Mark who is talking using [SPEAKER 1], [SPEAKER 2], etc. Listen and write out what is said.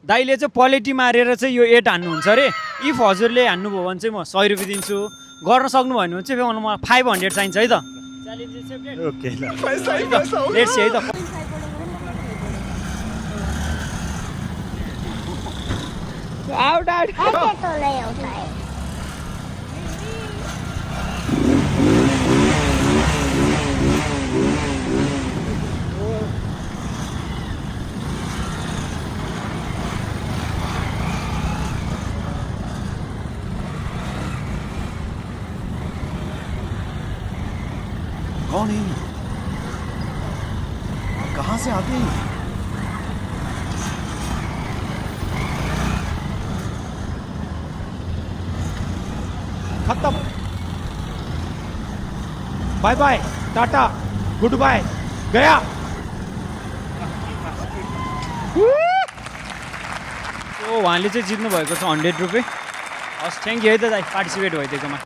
[SPEAKER 1] दाइले चाहिँ पलेटी मारेर चाहिँ यो 8 हान्नुहुन्छ अरे इफ हजुरले हान्नुभयो भने चाहिँ म 100 रुपियाँ दिन्छु गर्न सक्नु भएन भने चाहिँ मलाई 500 चाहिन्छ है त ओके ल लेट्स सी है त आउट आउट
[SPEAKER 2] कौन है कहाँ से आते हैं
[SPEAKER 3] खत्म bye bye ta-ta goodbye गया
[SPEAKER 1] उहाँले चाहिँ जित्नु भएको छ 100 रुपियाँ हस् थ्याङ्क यू है त दाइ पार्टिसिपेट भइदिएकोमा